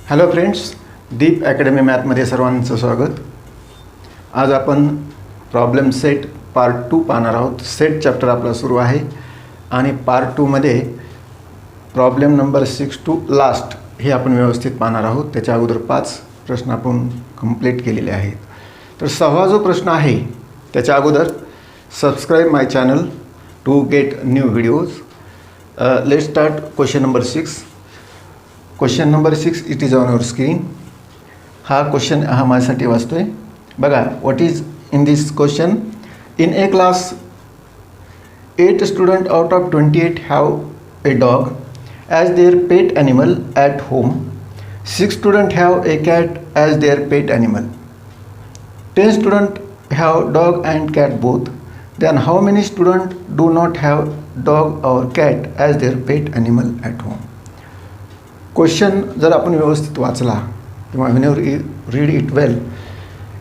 Hello friends, दीप academy मॅथमध्ये सर्वांचं स्वागत. आज आपण प्रॉब्लेम सेट पार्ट 2 पाहणार आहोत. सेट चॅप्टर आपला सुरू आहे आणि पार्ट 2मध्ये प्रॉब्लेम नंबर 6 टू लास्ट हे आपण व्यवस्थित पाहणार आहोत. त्याच्या अगोदर 5 प्रश्न आपण कंप्लीट केलेले आहेत. तर 6वा जो प्रश्न आहे त्याच्या अगोदर subscribe my channel to get new videos. Let start question number 6. Question number 6 it is on your screen. हा क्वेश्चन माझ्यासाठी वाचतोय बघा. What is in this question? In a class 8 student out of 28 have a dog as their pet animal at home. 6 student have a cat as their pet animal. 10 student have dog and cat both. Then how many student do not have dog or cat as their pet animal at home. Question जर आपण व्यवस्थित वाचला किंवा whenever read it वेल,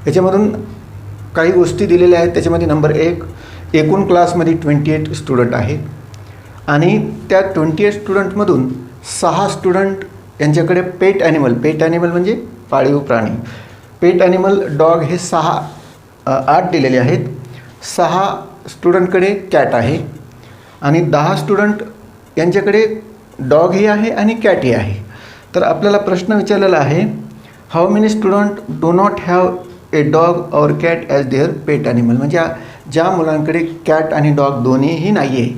याच्यामधून काही गोष्टी दिलेल्या आहेत. त्याच्यामध्ये नंबर 1, एकूण क्लासमध्ये 28 स्टुडंट आहेत आणि त्या 28 स्टुडंटमधून 6 स्टुडंट यांच्याकडे पेट ॲनिमल म्हणजे पाळीव प्राणी, पेट ॲनिमल डॉग हे 8 दिलेले आहेत. 6 स्टुडंटकडे कॅट आहे आणि 10 स्टुडंट यांच्याकडे डॉगही आहे आणि कॅटही आहे. तर आपल्याला प्रश्न विचारलेला आहे, how many student do not have a dog or cat as their pet animal. म्हणजे ज्या मुलांकडे कॅट आणि डॉग दोन्हीही नाही आहे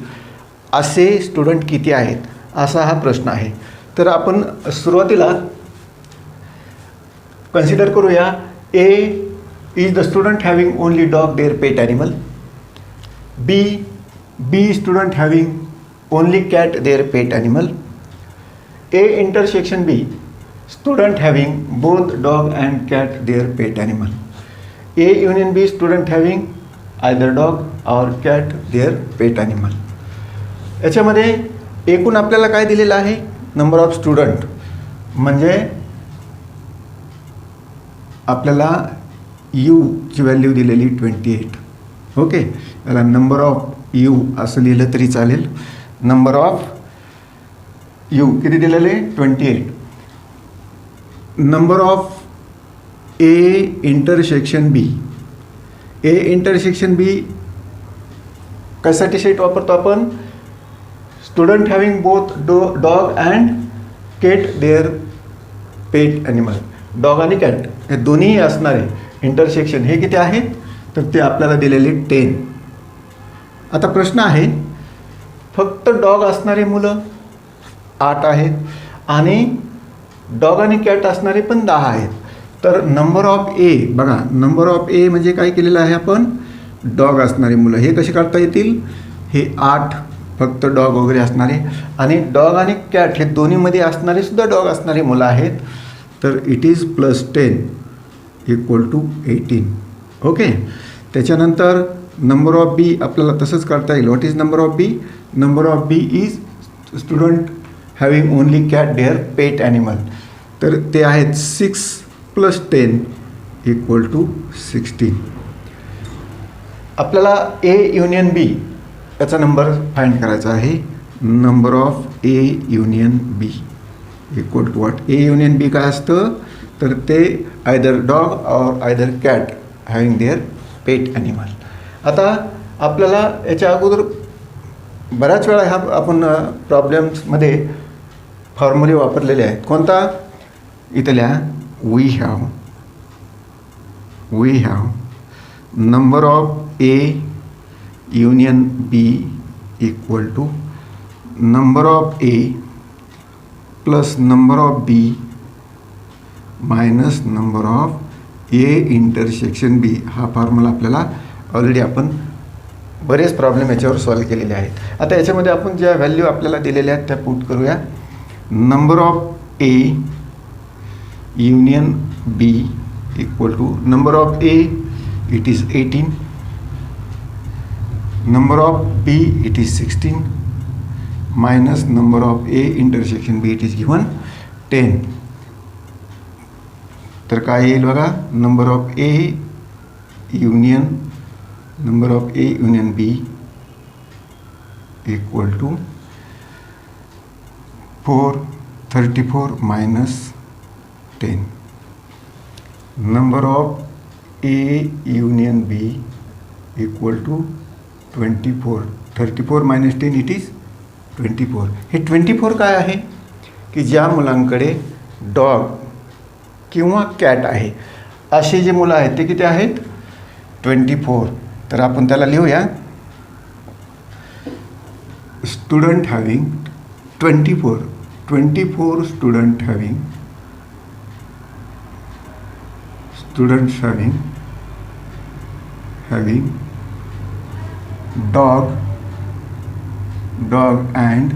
असे स्टुडंट किती आहेत, असा हा प्रश्न आहे. तर आपण सुरुवातीला कन्सिडर करूया. A is the student having only dog their pet animal. B student having only cat their pet animal. A intersection B, student having both dog and cat their pet animal. A union B, student having either dog or cat their pet animal. याच्यामध्ये एकूण आपल्याला काय दिलेलं आहे? Number of student. म्हणजे आपल्याला U ची value दिलेली 28. ओके, याला नंबर ऑफ U असं लिहिलं तरी चालेल. नंबर ऑफ यू किती दिलेले? 28. Number of A intersection B. A intersection B कशासाठी सेट वापरतो आपण? Student having both dog and cat their pet animal. Dog आणि कॅट हे दोन्ही असणारे इंटरसेक्शन हे किती आहेत? तर ते आपल्याला दिलेले 10. आता प्रश्न आहे, फक्त डॉग असणारे मुलं 8 आहेत आणि डॉग आणि कॅट असणारे पण 10 आहेत. तर नंबर ऑफ ए बघा, नंबर ऑफ ए म्हणजे काय केलेलं आहे आपण? डॉग असणारे मुलं हे कसे काढता येतील? हे 8 फक्त डॉग वगैरे असणारे आणि डॉग आणि कॅट हे दोन्हीमध्ये असणारे सुद्धा डॉग असणारे मुलं आहेत. तर इट इज +10 = 18. ओके, त्याच्यानंतर नंबर ऑफ बी आपल्याला तसंच काढता येईल. What is number of B? Number of B is student having only cat their pet animal. तर ते आहेत 6 + 10 = 16. आपल्याला ए युनियन बी याचा नंबर फाइंड करायचा आहे. Number of A union B = what? A union B काय असतं? तर ते either dog or either cat having their pet animal. आता आपल्याला याच्या अगोदर बऱ्याच वेळा ह्या आपण प्रॉब्लेम्समध्ये फॉर्म्युले वापरलेले आहेत. कोणता? इथल्या we have number of A union B = number of A plus number of B minus number of A intersection B. हा फॉर्म्युला आपल्याला ऑलरेडी आपण बरेच प्रॉब्लेम याच्यावर सॉल्व केलेले आहेत. आता याच्यामध्ये आपण ज्या व्हॅल्यू आपल्याला दिलेल्या आहेत त्या पुट करूया. Number of A union B = number of A it is 18, number of B it is 16 minus number of A intersection B it is given 10. तर काय येईल बघा? Number of A union B = 434 - 10. Number of A union B equal to 24. 34 minus 10 it is 24. हे 24 काय आहे की ज्या मुलांकडे डॉग किंवा कॅट आहे असे जे मुलं आहेत ते किती आहेत 24. तर आपण त्याला लिहूया student having 24 student having students having dog and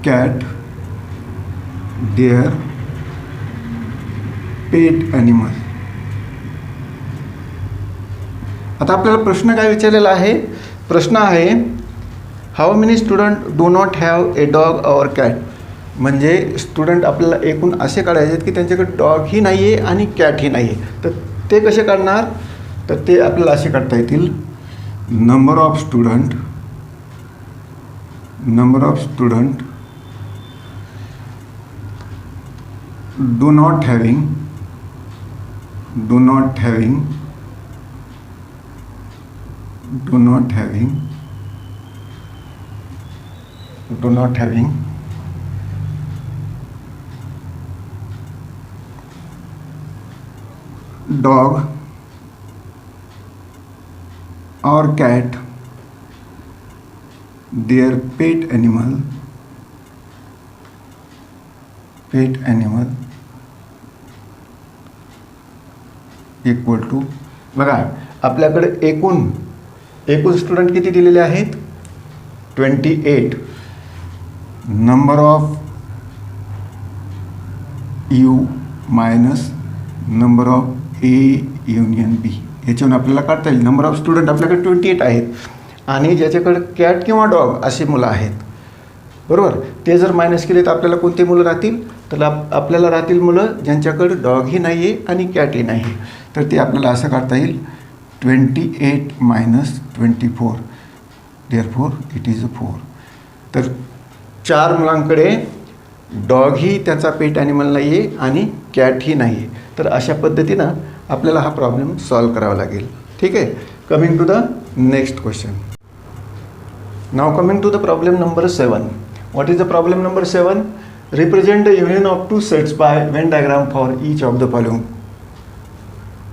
cat, their pet animal. आता आपल्याला प्रश्न काय विचारलेला आहे. प्रश्न आहे how many student do not have a dog or cat. म्हणजे स्टुडंट आपल्याला एकूण असे काढायचे आहेत की त्यांच्याकडे डॉगही नाही आहे आणि कॅटही नाही आहे. तर ते कसे काढणार. तर ते आपल्याला असे काढता येतील number of student do not having dog or cat, their pet animal equal to. बघा आपल्याकडे एकूण स्टुडंट किती दिलेले आहेत 28. Number of U minus number of A union B याच्यावरून आपल्याला काढता येईल. नंबर ऑफ स्टुडंट आपल्याकडे 28 आहेत आणि ज्याच्याकडे कॅट किंवा डॉग अशी मुलं आहेत बरोबर. ते जर मायनस केले तर आपल्याला कोणते मुलं राहतील. तर आपल्याला राहतील मुलं ज्यांच्याकडे डॉगही नाही आहे आणि कॅटही नाही आहे. तर ते आपल्याला असं काढता येईल 28 मायनस 24 देअरफॉर इट इज 4. तर 4 मुलांकडे डॉगही त्याचा पेट ॲनिमल नाही आहे आणि कॅटही नाही आहे. तर अशा पद्धतीनं आपल्याला हा प्रॉब्लेम सॉल्व करावा लागेल. ठीक आहे. Coming to the next question. Now coming to the problem number 7. What is the problem number 7. Represent the union of 2 sets by Venn diagram for each of the following.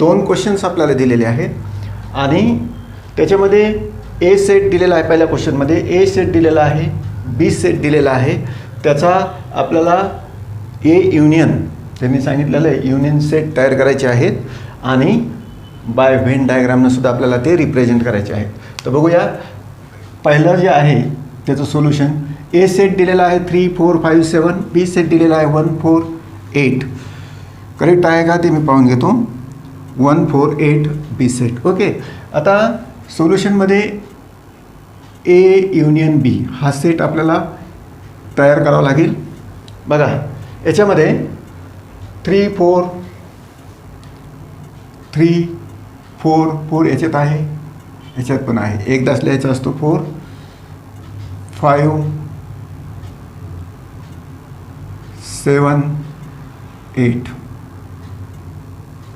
2 questions आपल्याला दिलेले आहेत आणि त्याच्यामध्ये ए set दिलेला आहे. पहिल्या क्वेश्चनमध्ये ए set दिलेला आहे, बी सेट दिलेला आहे. त्याचा आपल्याला ए युनियन त्यांनी सांगितलेलं आहे युनियन सेट तयार करायचे आहेत आणि बाय व्हेन डायग्रामनं सुद्धा आपल्याला ते रिप्रेझेंट करायचे आहेत. तर बघूया पहिलं जे आहे त्याचं सोल्युशन. ए सेट दिलेला आहे 3 4 5 7. बी सेट दिलेला आहे 1 4 8. करेक्ट आहे का ते मी पाहून घेतो. 1 4 8 बी सेट. ओके. आता सोल्युशनमध्ये ए युनियन बी हा सेट आपल्याला तयार करावा लागेल. बघा याच्यामध्ये 3 4 4 याच्यात आहे, याच्यात पण आहे. एकदाच लिहायचा असतो 4 5 7 8.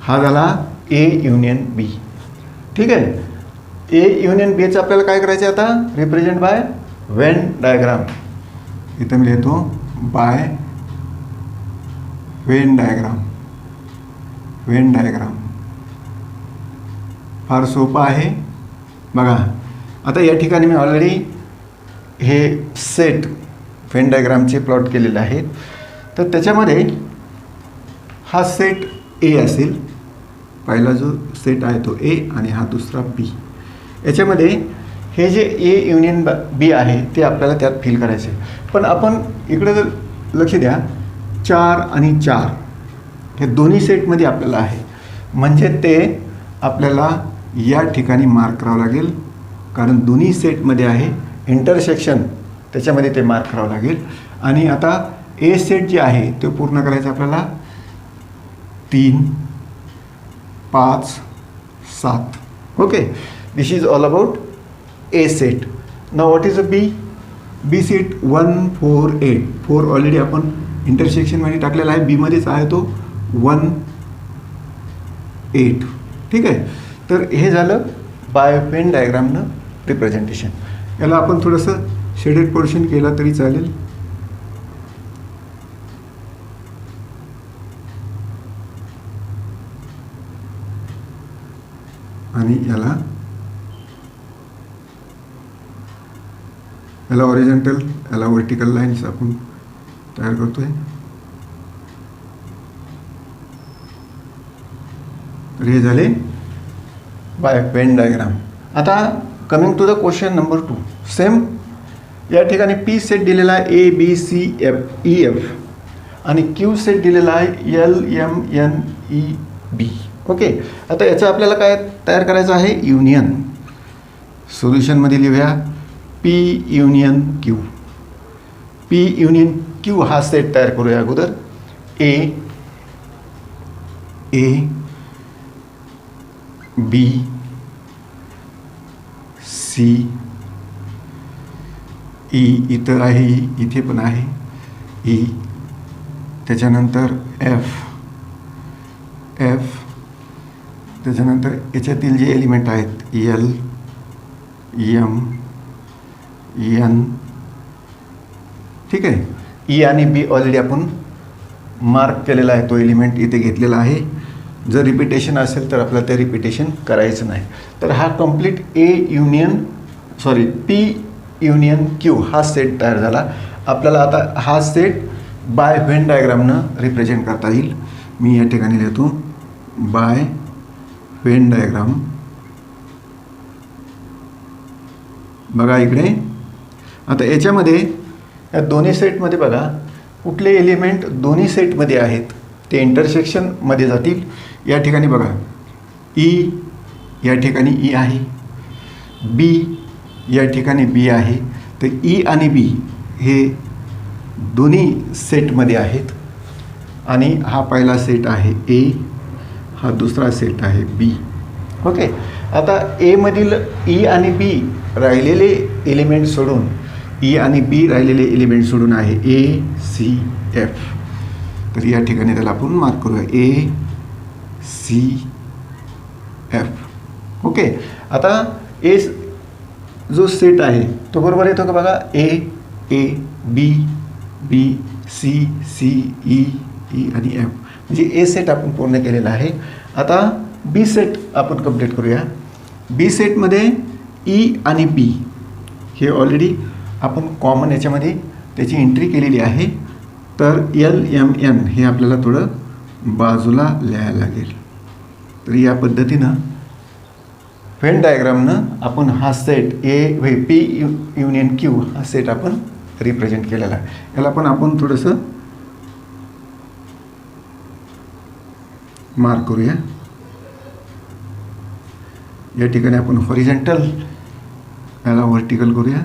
हा झाला ए युनियन बी. ठीक आहे. ए युनियन बीचं आपल्याला काय करायचं आहे आता रिप्रेझेंट बाय व्हेन डायग्राम. इथं मी लिहितो बाय व्हेन डायग्राम. फार सोपं आहे. बघा आता या ठिकाणी मी ऑलरेडी हे सेट व्हेन डायग्रामचे प्लॉट केलेले आहेत. तर त्याच्यामध्ये हा सेट ए असेल. पहिला जो सेट आहे तो ए आणि हा दुसरा बी. याच्यामध्ये हे जे ए युनियन बी आहे ते आपल्याला त्यात फिल करायचे. पण आपण इकडे जर लक्ष द्या 4 आणि 4 हे दोन्ही सेटमध्ये आपल्याला आहे. म्हणजे ते आपल्याला या ठिकाणी मार्क करावं लागेल कारण दोन्ही सेटमध्ये आहे. इंटरसेक्शन त्याच्यामध्ये ते मार्क करावं लागेल. आणि आता ए सेट जे आहे ते पूर्ण करायचं आपल्याला 3 5 7. Okay. This is all about A set. Now what is A B. B set 1 4 8. 4 already आपण इंटरसेक्शनमध्ये टाकलेला आहे, बीमध्येच आहे तो 1 8. ठीक आहे. तर हे झालं बाय व्हेन डायग्रामनं रिप्रेझेंटेशन. याला आपण थोडंसं शेडेड पोर्शन केला तरी चालेल. आणि याला हॉरिझॉन्टल, याला व्हर्टिकल लाईन्स आपण तयार करतोय. तर हे झाले बाय व्हेन डायग्राम. आता coming to the question number 2. Same या ठिकाणी पी सेट दिलेला आहे ABCEF आणि क्यू सेट दिलेला आहे LMNEB. ओके. आता याचं आपल्याला काय तयार करायचं आहे, युनियन. सोल्युशनमध्ये लिहूया P union Q. P union Q हा सेट तयार करूया अगोदर. A B C E, इथं आहे E, इथे पण आहे E. त्याच्यानंतर F, त्याच्यानंतर याच्यातील जे एलिमेंट आहेत L M N. ठीक आहे. E आणि B ऑलरेडी आपण मार्क केलेला आहे, तो एलिमेंट इथे घेतलेला आहे. जर रिपिटेशन असेल तर आपल्याला ते रिपिटेशन करायचं नाही. तर हा कंप्लीट P युनियन Q हा सेट तयार झाला. आपल्याला आता हा सेट बाय व्हेन डायग्रामनं रिप्रेझेंट करता येईल. मी या ठिकाणी लिहितो बाय व्हेन डायग्राम. बघा इकडे. आता याच्यामध्ये या दोन्ही सेटमध्ये बघा कुठले एलिमेंट दोन्ही सेटमध्ये आहेत ते इंटरसेक्शनमध्ये जातील. या ठिकाणी बघा E, या ठिकाणी E आहे, B या ठिकाणी B आहे. तर E आणि B हे दोन्ही सेटमध्ये आहेत आणि हा पहिला सेट आहे A, हा दुसरा सेट आहे B. ओके. आता A मधील E आणि B राहिलेले एलिमेंट सोडून आहे ACF. तर या ठिकाणी त्याला आपण मार्क करूया ACF. ओके. आता A जो सेट आहे तो बरोबर येतो का बघा, A B C E आणि F. म्हणजे A सेट आपण पूर्ण केलेला आहे. आता B सेट आपण कंप्लीट करूया. B सेटमध्ये E आणि B हे ऑलरेडी आपण कॉमन याच्यामध्ये त्याची एंट्री केलेली आहे. तर LMN हे आपल्याला थोडं बाजूला लिहायला लागेल. तर या पद्धतीनं व्हेन डायग्रामनं आपण हा सेट P युनियन Q हा सेट आपण रिप्रेझेंट केलेला आहे. याला पण आपण थोडंसं मार्क करूया. या ठिकाणी आपण हॉरिझॉन्टल, याला व्हर्टिकल करूया.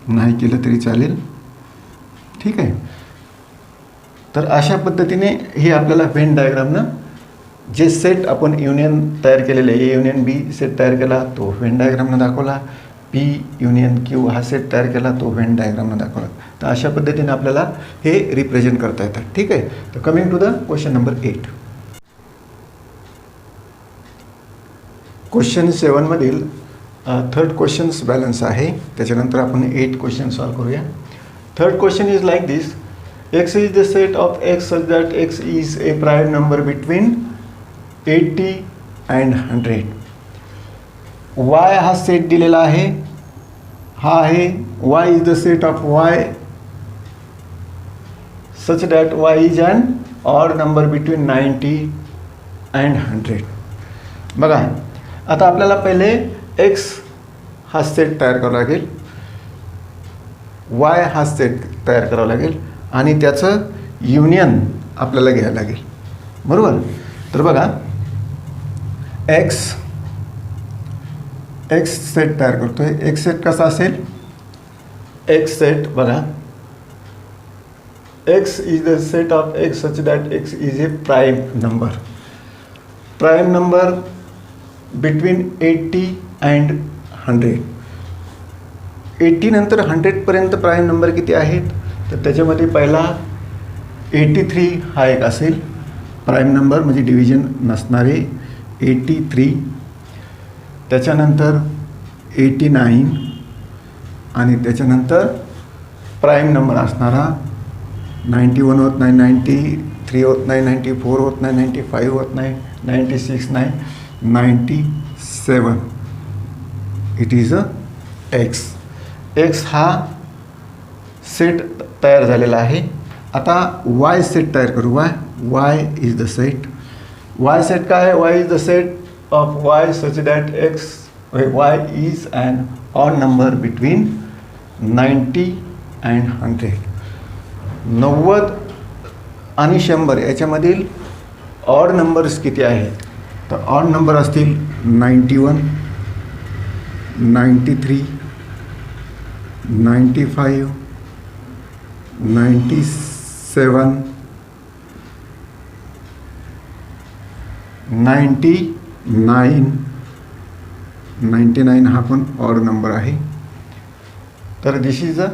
नाही केलं तरी चालेल. ठीक आहे. तर अशा पद्धतीने हे आपल्याला व्हेन डायग्रामनं जे सेट आपण युनियन तयार केलेले A युनियन B सेट तयार केला तो व्हेन डायग्रामनं दाखवला. P युनियन Q हा सेट तयार केला तो व्हेन डायग्रामनं दाखवला. तर अशा पद्धतीने आपल्याला हे रिप्रेझेंट करता येतात. ठीक आहे. तर coming to the question number 8. Question 7मधील थर्ड क्वेश्चन्स बॅलन्स आहे. त्याच्यानंतर आपण 8 क्वेश्चन सॉल्व करूया. Third question is like this. X is the set of X such that X is a prime number between 80 and 100. Y हा set दिलेला आहे, हा आहे Y is the set of Y such that Y is an odd number between 90 and 100. बघा आता आपल्याला पहिले X हा सेट तयार करावा लागेल, Y हा सेट तयार करावा लागेल आणि त्याचं युनियन आपल्याला घ्यायला लागेल. बरोबर. तर बघा X सेट तयार करतोय. X सेट कसा असेल, X सेट बघा X is the set of X such that X is a prime number between 80 and 100. 80 नंतर 100पर्यंत प्राईम नंबर किती आहेत? तर त्याच्यामध्ये पहिला 83 हा एक असेल प्राईम नंबर, म्हणजे डिव्हिजन नसणारे 83. त्याच्यानंतर 89 आणि त्याच्यानंतर प्राईम नंबर असणारा 91 होत नाही, 93 होत नाही, 94 होत नाही, 95 होत नाही, 96 नाही, 97. It is a X. X हा सेट तयार झालेला आहे. आता वाय सेट तयार करू. Y is the set. Y set काय आहे? Y is the set of Y such that X Y is an odd number between 90 and 100. 90 आणि 100 याच्यामधील ऑड नंबर्स किती आहेत? तर ऑड नंबर असतील 91, 93, 95, 97, 99. 99 हा पण ऑड नंबर आहे. तर दिस इज अ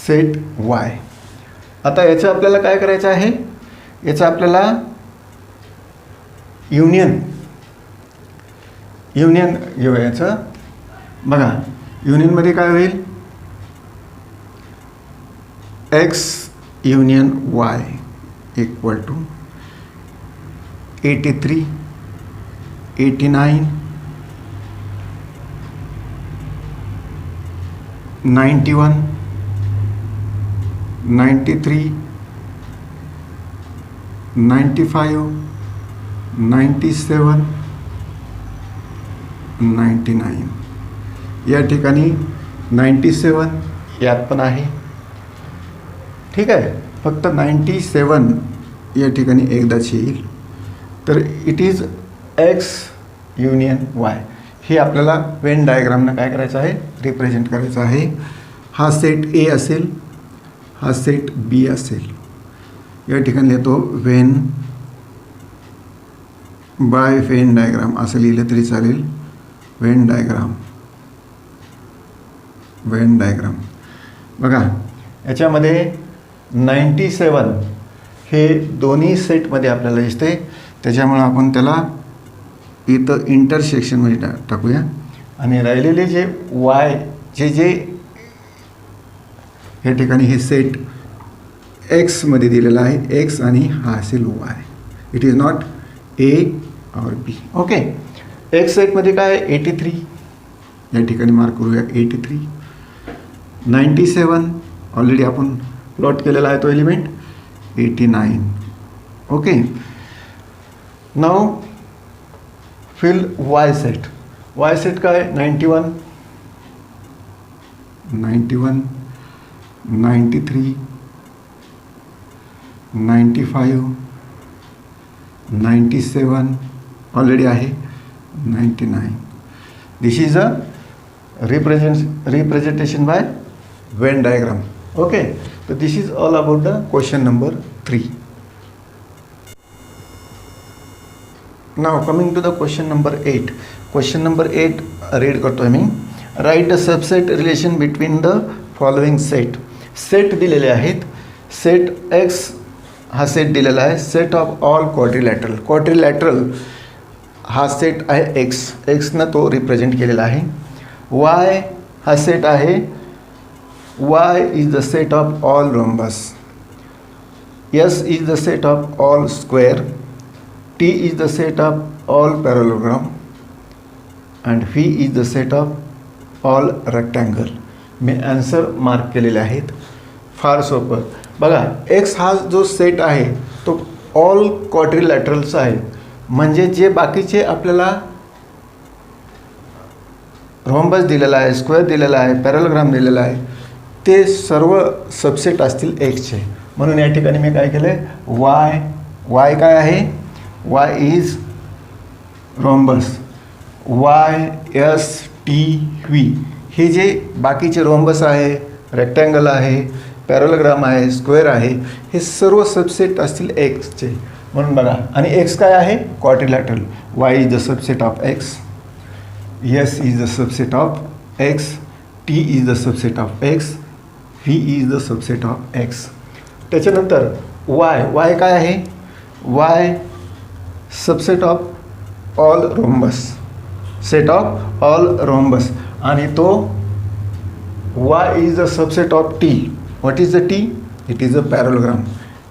सेट वाय. आता याचं आपल्याला काय करायचं आहे? याचं आपल्याला युनियन घेऊया याचं. बघा, युनियनमध्ये काय होईल? X union Y equal to 83, 89, 91, 93, 95, 97, 99. या ठिकाणी 97 यात पण आहे. ठीक आहे, फक्त 97 या ठिकाणी एकदाच येईल. तर it is x union Y. हे आपल्याला वेन डायग्रामनं काय करायचं आहे? रिप्रेझेंट करायचं आहे. हा सेट ए असेल, हा सेट बी असेल. या ठिकाणी येतो वेन बाय वेन डायग्राम असं लिहिलं तरी चालेल. वेन डायग्राम बघा, याच्यामध्ये 97 हे दोन्ही सेटमध्ये आपल्याला दिसते. त्याच्यामुळं आपण त्याला इथं इंटरसेक्शनमध्ये टाकूया. आणि राहिलेले जे वाय जे या ठिकाणी हे सेट एक्समध्ये दिलेलं आहे, एक्स आणि हा असेल Y. It is not a और बी. ओके. एक्स सेटमध्ये काय? 83 या ठिकाणी मार्क करूया. 83, 97 ऑलरेडी आपण प्लॉट केलेला आहे तो element. 89. Okay. Now fill Y set. Y set काय? 91, 93, 95, 97 ऑलरेडी आहे. 99. This is a representation by Venn diagram. Okay, so this is all about the question number 3. Now coming to the question number 8. Question number 8 read करतोय मी. Write the subset relation between the following set. Set दिलेले आहेत. Set X हा set दिलेला आहे. Set of all quadrilateral. Quadrilateral हा set आहे x. एक्सनं तो represent केलेला आहे. वाय हा सेट आहे. Y is the set of all rhombus. S is the set of all square. T is the set of all parallelogram and V is the set of all rectangle. Me answer mark केलेले आहेत. फार सोपं. बघा, x हा जो set आहे तो all quadrilaterals आहे. म्हणजे जे बाकीचे आपल्याला रोम्बस दिलेला आहे, स्क्वेअर दिलेला आहे, पॅरलोग्राम दिलेला आहे, ते सर्व सबसेट असतील एक्सचे. म्हणून या ठिकाणी मी काय केलं आहे? वाय काय आहे? Y is rhombus. Y S T V हे जे बाकीचे रोम्बस आहे, रेक्टँगल आहे, पॅरलोग्राम आहे, स्क्वेअर आहे, हे सर्व सबसेट असतील एक्सचे. म्हणून बघा, आणि एक्स काय आहे? Quadrilateral. Y is the subset of x. S is the subset of X T is the subset of x, V is the subset of x. त्याच्यानंतर वाय काय आहे? Y subset of all rhombus, set of all rhombus, आणि तो Y is the subset of T. What is the T? It is a parallelogram.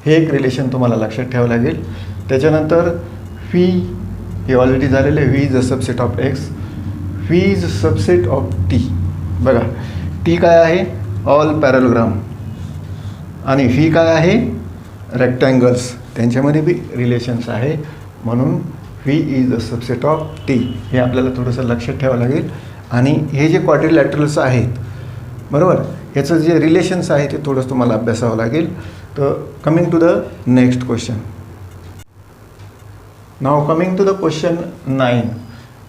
हे एक relation तुम्हाला लक्षात ठेवावं लागेल. त्याच्यानंतर व्ही हे ऑलरेडी झालेलं आहे. V is the subset of x, V is subset of T. बघा टी काय आहे? ऑल पॅरलोग्राम, आणि व्ही काय आहे? रेक्टँगल्स. त्यांच्यामध्ये बी रिलेशन्स आहे, म्हणून V is the subset of T. हे आपल्याला थोडंसं लक्षात ठेवावं लागेल. आणि हे जे क्वाड्रिलॅटरल्स आहेत, बरोबर, याचं जे रिलेशन्स आहे ते थोडंसं तुम्हाला अभ्यासावं लागेल. तर coming to the next question. Now coming to the question 9.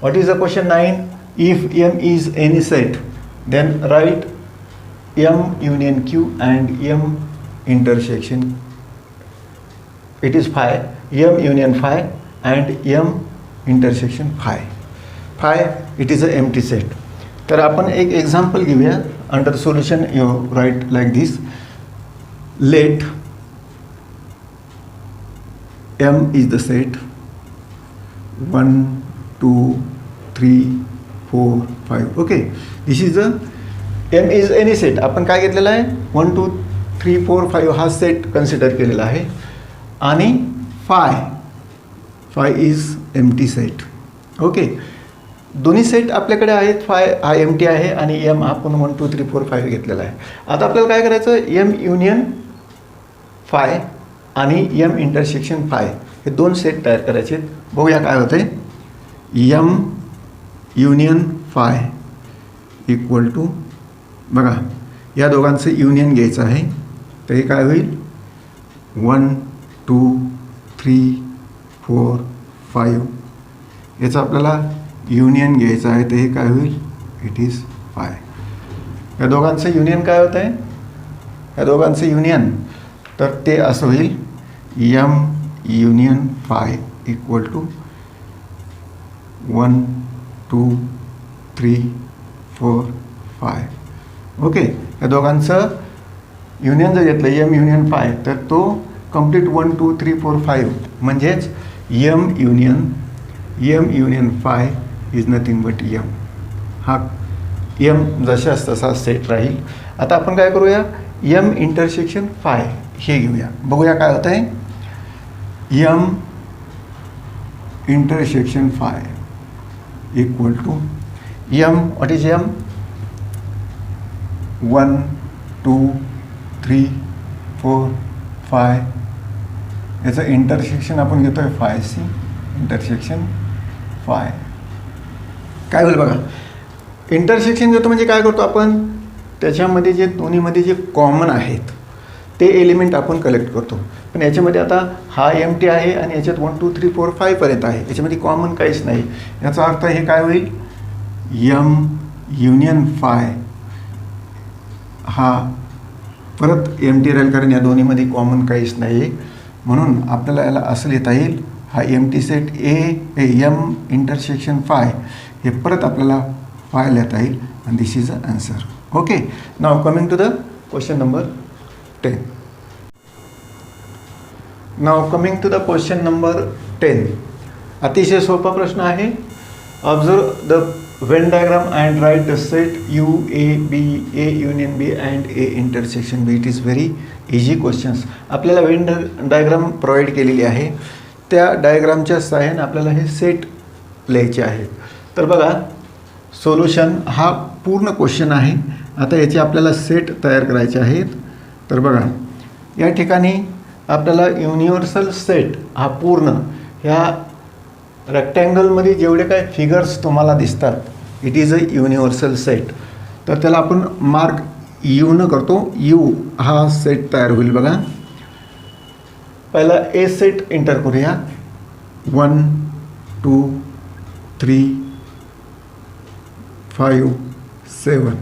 What is the question 9? If M is any set then write M union Q and M intersection it is phi, M union phi and M intersection phi. Phi it is a empty set. तर आपण एक example घेऊया. Under solution you write like this. Let M is the set 1 2 3 4 5. Okay, this is the M is any set. आपण काय घेतलेलं आहे? 1 2 3 4 5 हा set consider केलेला आहे. आणि five is empty set. Okay, दोन्ही सेट आपल्याकडे आहेत. फाय हा एम्प्टी आहे आणि एम आपण 1 2 3 4 5 घेतलेला आहे. आता आपल्याला काय करायचं? एम युनियन फाय आणि एम इंटरसेक्शन फाय हे दोन सेट तयार करायचे. बघूया काय होतं आहे. M union phi equal to, बघा या दोघांचं युनियन घ्यायचं आहे. तर हे काय होईल? 1 2 3 4 5 याचं आपल्याला युनियन घ्यायचं आहे. तर हे काय होईल? It is five. या दोघांचं युनियन काय होतं आहे? या दोघांचं युनियन तर ते असं होईल M union phi equal to 1 2 3 4 5. Okay, या दोघांचं युनियन जर घेतलं एम युनियन फाय तर तो कंप्लीट 1 2 3 4 5 म्हणजेच M union phi is nothing but M. हा एम जशाच तसा सेट राहील. आता आपण काय करूया? एम इंटरसेक्शन फाय हे घेऊया. बघूया काय होतं आहे. M intersection phi equal to M, what is M? 1 2 3 4 5 याचं इंटरसेक्शन आपण घेतो आहे फाय सी इंटरसेक्शन फाय. काय होईल बघा, इंटरसेक्शन घेतो म्हणजे काय करतो आपण? त्याच्यामध्ये जे दोन्हीमध्ये जे कॉमन आहेत ते एलिमेंट आपण कलेक्ट करतो. पण याच्यामध्ये आता हा एम्प्टी आहे आणि याच्यात 1 2 3 4 5 पर्यंत आहे. याच्यामध्ये कॉमन काहीच नाही. याचा अर्थ हे काय होईल? एम युनियन फाय हा परत एम्प्टी राहील, कारण या दोन्हीमध्ये कॉमन काहीच नाही आहे. म्हणून आपल्याला याला असं लिहिता येईल, हा empty set M intersection phi हे परत आपल्याला फाय लिहिता येईल. आणि this is the answer. Okay, now coming to the question number 10. Now coming to the question number 10. अतिशय सोपा प्रश्न आहे. Observe the Venn diagram and write the set U A B, A union B and A intersection B. It is very easy questions. आपल्याला Venn diagram provide केलेली आहे. त्या डायग्रामच्या सहाय्याने आपल्याला हे सेट लिहायचे आहेत. तर बघा, सोल्युशन हा पूर्ण क्वेश्चन आहे. आता याचे आपल्याला सेट तयार करायचे आहेत. तर बघा, या ठिकाणी आपल्याला युनिव्हर्सल सेट हा पूर्ण ह्या रेक्टँगलमध्ये जेवढे काय फिगर्स तुम्हाला दिसतात, it is a universal set. तर त्याला आपण मार्क यू न करतो. यू हा सेट तयार होईल. बघा, पहिला ए सेट एंटर करूया. 1 2 3 5 7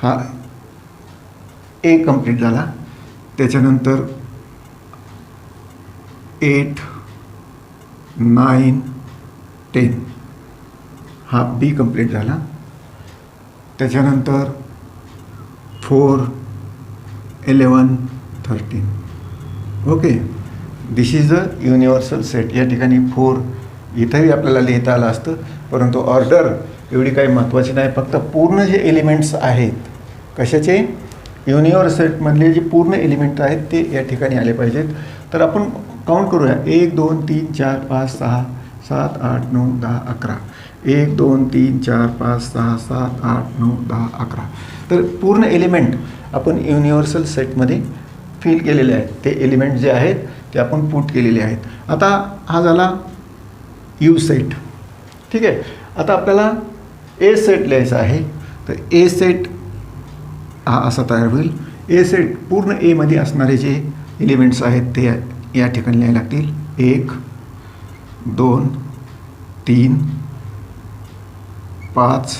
हा ए कंप्लीट झाला. त्याच्यानंतर 8 9 10 हा बी कंप्लीट झाला. त्याच्यानंतर 4, 11, 13. Okay, this is the universal set. या ठिकाणी 4 इथंही आपल्याला लिहिता आलं असतं, परंतु ऑर्डर एवढी काही महत्त्वाची नाही. फक्त पूर्ण जे एलिमेंट्स आहेत, कशाचे, युनिव्हर्सल सेटमधले जे पूर्ण एलिमेंट आहेत ते या ठिकाणी आले पाहिजेत. तर आपण काउंट करूया. 1, 2, 3, 4, 5, 6, 7, 8, 9, 10, 11. 1, 2, 3, 4, 5, 6, 7, 8, 9, 10, 11. तर पूर्ण एलिमेंट आपण युनिव्हर्सल सेटमध्ये फिल केलेले आहेत. ते एलिमेंट जे आहेत ते आपण पुट केलेले आहेत. आता हा झाला यू सेट. ठीक आहे. आता आपल्याला ए सेट लिहायचा आहे. तर ए सेट हा असा तयार होईल. ए सेट पूर्ण एमध्ये असणारे जे एलिमेंट्स आहेत ते या ठिकाणी लिहायला लागतील. 1, 2, 3, 5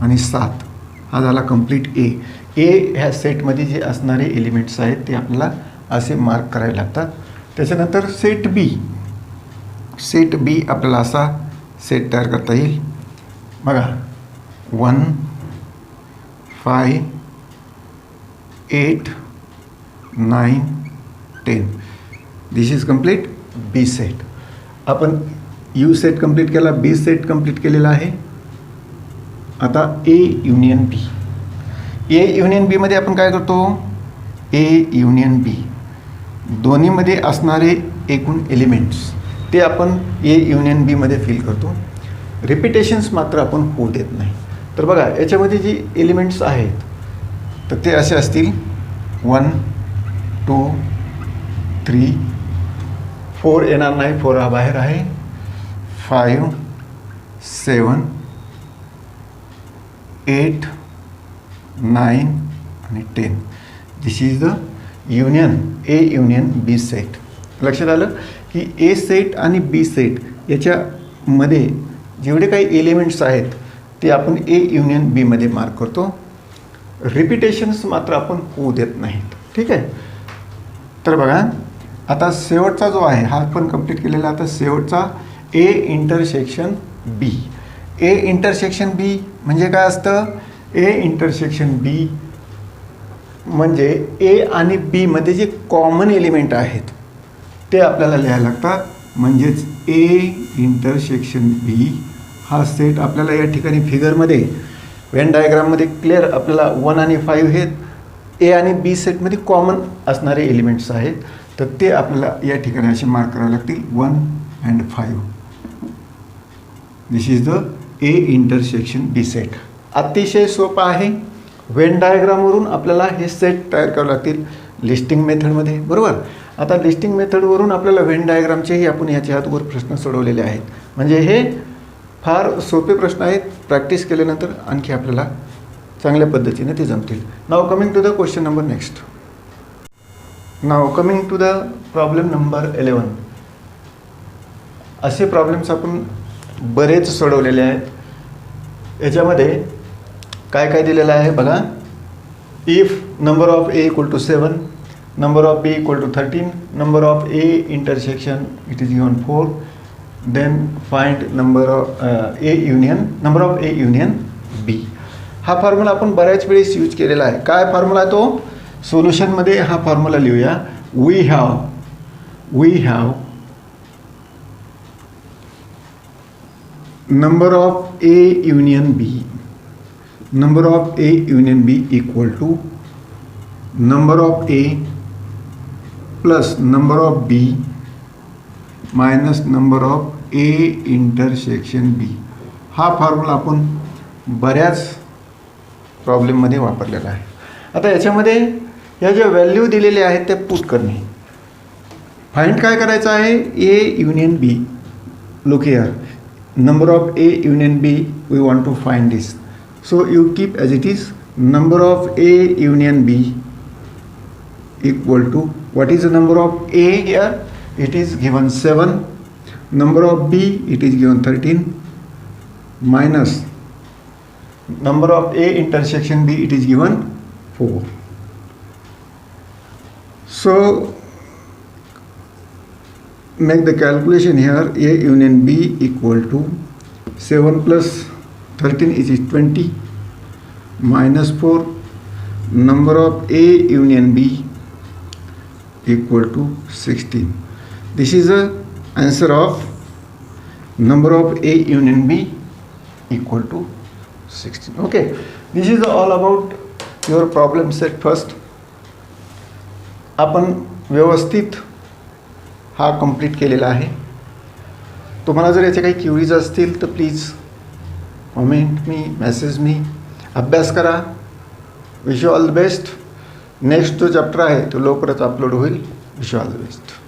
आणि 7. हा झाला कंप्लीट ए. ए ह्या सेटमध्ये जे असणारे एलिमेंट्स आहेत ते आपल्याला असे मार्क करावे लागतात. त्याच्यानंतर सेट बी. सेट बी आपल्याला असा सेट तयार करता येईल. बघा, 1, 5, 8, 9, 10. This is complete B set. आपण यू सेट कंप्लीट केला, बी सेट कंप्लीट केलेला आहे. आता ए युनियन बी. ए युनियन बीमध्ये आपण काय करतो, ए युनियन बी दोन्हीमध्ये असणारे एकूण एलिमेंट्स ते आपण ए युनियन बीमध्ये फिल करतो. रिपिटेशन्स मात्र आपण होऊ देत नाही. तर बघा, याच्यामध्ये जी एलिमेंट्स आहेत तर ते असे असतील. 1, 2, 3, 4 येणार नाही, 4 हा बाहेर आहे. 5, 7, 8, 9 आणि 10. This is the union A union B set. लक्षात आलं की ए सेट आणि बी सेट याच्यामध्ये जेवढे काही एलिमेंट्स आहेत ते आपण ए युनियन बीमध्ये मार्क करतो. रिपिटेशन्स मात्र आपण होऊ देत नाहीत. ठीक आहे. तर बघा, आता शेवटचा जो आहे हा आपण कंप्लीट केलेला. आता शेवटचा ए इंटरसेक्शन बी. ए इंटरसेक्शन बी म्हणजे काय असतं, ए इंटरसेक्शन बी म्हणजे ए आणि बी मध्ये जे कॉमन एलिमेंट आहेत ते आपल्याला लिहायला लागतात. म्हणजेच ए इंटरसेक्शन बी हा सेट आपल्याला या ठिकाणी फिगरमध्ये वेन डायग्राममध्ये क्लिअर आपल्याला 1 आणि 5 हे ए आणि बी सेटमध्ये कॉमन असणारे एलिमेंट्स आहेत. तर ते आपल्याला या ठिकाणी असे मार्क करावे लागतील. 1 and 5. This is the A intersection B set. अतिशय सोपं आहे. वेन डायग्रामवरून आपल्याला हे सेट तयार करावे लागतील लिस्टिंग मेथडमध्ये. बरोबर. आता लिस्टिंग मेथडवरून आपल्याला वेन डायग्रामचेही आपण याच्या आतवर प्रश्न सोडवलेले आहेत. म्हणजे हे फार सोपे प्रश्न आहेत. प्रॅक्टिस केल्यानंतर आणखी आपल्याला चांगल्या पद्धतीने ते जमतील. Now coming to the question number next. Now coming to the problem number 11. असे प्रॉब्लेम्स आपण बरेच सोडवलेले आहेत. याच्यामध्ये काय काय दिलेलं आहे बघा. If number of A equal to 7, number of B equal to 13, number of A intersection it is given 4, then find number of A union, number of A union B. हा फॉर्म्युला आपण बऱ्याच वेळेस यूज केलेला आहे. काय formula आहे तो, सोल्युशनमध्ये हा फॉर्म्युला लिहूया. We have number of A union B, number of A union B equal to number of A plus number of B minus number of A intersection B. हा फॉर्म्युला आपण बऱ्याच प्रॉब्लेममध्ये वापरलेला आहे. आता याच्यामध्ये या ज्या व्हॅल्यू दिलेल्या आहेत त्या पुट करणे. फाइंड काय करायचं आहे, A union B. Look here, number of A union B we want to find this, so you keep as it is. Number of A union B equal to, what is the number of A here, it is given 7, number of B it is given 13, minus number of A intersection B it is given 4. So make the calculation here. A union B equal to 7 plus 13 is 20, minus 4, number of A union B equal to 16. This is the answer of number of A union B equal to 16. Okay, this is all about your problem set. First आपण व्यवस्थित हा complete केलेला आहे. तुम्हाला जर याचे काही queries असतील तर प्लीज कमेंट मी, मेसेज मी. अभ्यास करा. Wish you all the best. Next जो चॅप्टर आहे तो लवकरच अपलोड होईल. Wish you all the best.